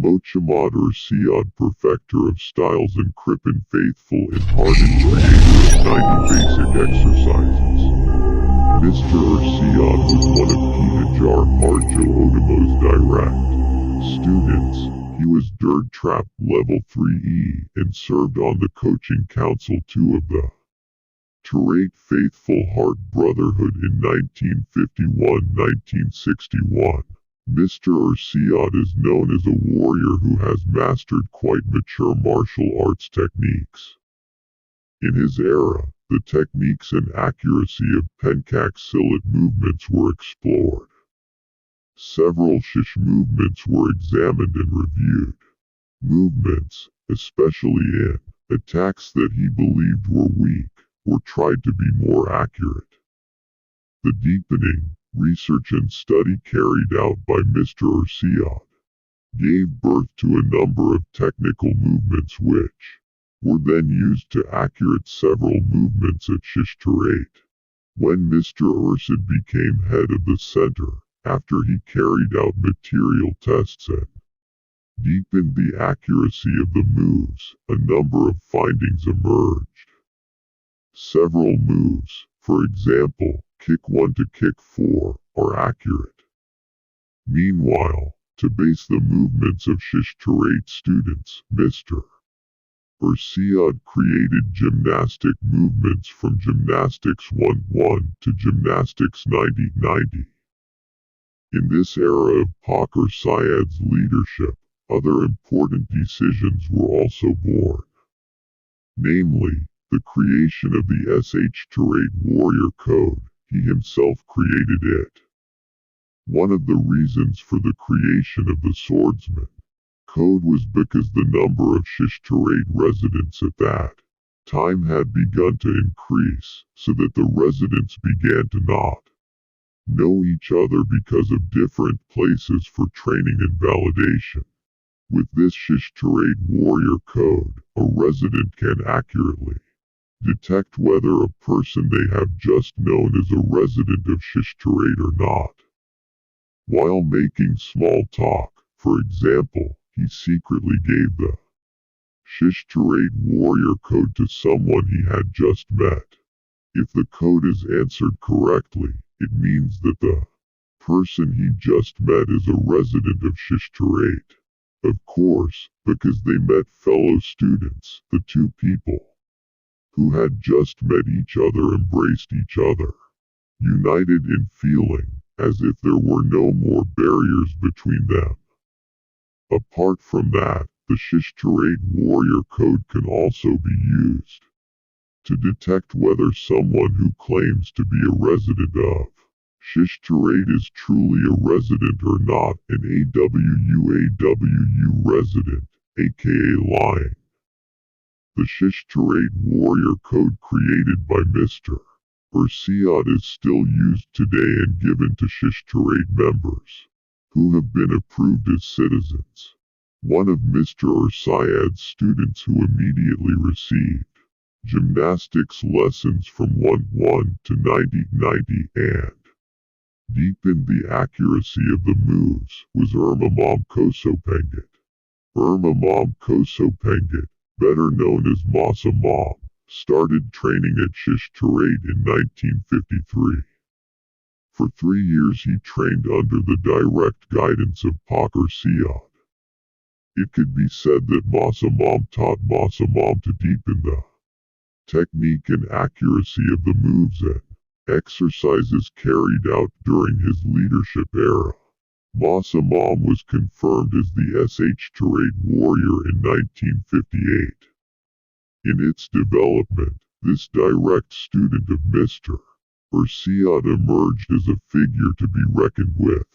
Mochamad Irsyad, perfecter of styles, and Kripen, faithful and hearted creator of 90 basic exercises. Mr. Irsyad was one of Hadjar Hardjo Oetomo's direct students. He was Derde Trap Level 3E and served on the coaching council 2 of the Terate Faithful Heart Brotherhood in 1951-1961. Mr. Irsyad is known as a warrior who has mastered quite mature martial arts techniques. In his era, the techniques and accuracy of pencak silat movements were explored. Several Ssh movements were examined and reviewed. Movements, especially in attacks that he believed were weak, were tried to be more accurate. The deepening, research and study carried out by Mr. Irsyad gave birth to a number of technical movements which were then used to accurate several movements at SH Terate. When Mr. Irsad became head of the center, after he carried out material tests and deepened the accuracy of the moves, a number of findings emerged. Several moves, for example, kick 1 to kick 4, are accurate. Meanwhile, to base the movements of SH Terate students, Mr. Irsyad created gymnastic movements from gymnastics 1-1 to gymnastics 90-90. In this era of Pak Irsyad's leadership, other important decisions were also born. Namely, the creation of the SH Terate Warrior Code. He himself created it. One of the reasons for the creation of the Swordsman Code was because the number of SH Terate residents at that time had begun to increase, so that the residents began to not know each other because of different places for training and validation. With this SH Terate Warrior Code, a resident can accurately detect whether a person they have just known is a resident of SH Terate or not. While making small talk, for example, he secretly gave the SH Terate Warrior Code to someone he had just met. If the code is answered correctly, it means that the person he just met is a resident of SH Terate. Of course, because they met fellow students, the two people who had just met each other embraced each other, united in feeling, as if there were no more barriers between them. Apart from that, the SH Terate Warrior Code can also be used to detect whether someone who claims to be a resident of SH Terate is truly a resident or not, an AWU resident, aka lying. The SH Terate Warrior Code created by Mr. Irsyad is still used today and given to SH Terate members who have been approved as citizens. One of Mr. Irsyad's students who immediately received gymnastics lessons from 1-1 to 90-90 and deepened the accuracy of the moves was Mom Kosopengit. Mom Kosopengit, better known as Mochamad, started training at SH Terate in 1953. For 3 years he trained under the direct guidance of Pak Irsyad. It could be said that Mochamad taught Mochamad to deepen the technique and accuracy of the moves and exercises carried out during his leadership era. Mochamad was confirmed as the SH Terate Warrior in 1958. In its development, this direct student of Mr. Irsyad emerged as a figure to be reckoned with.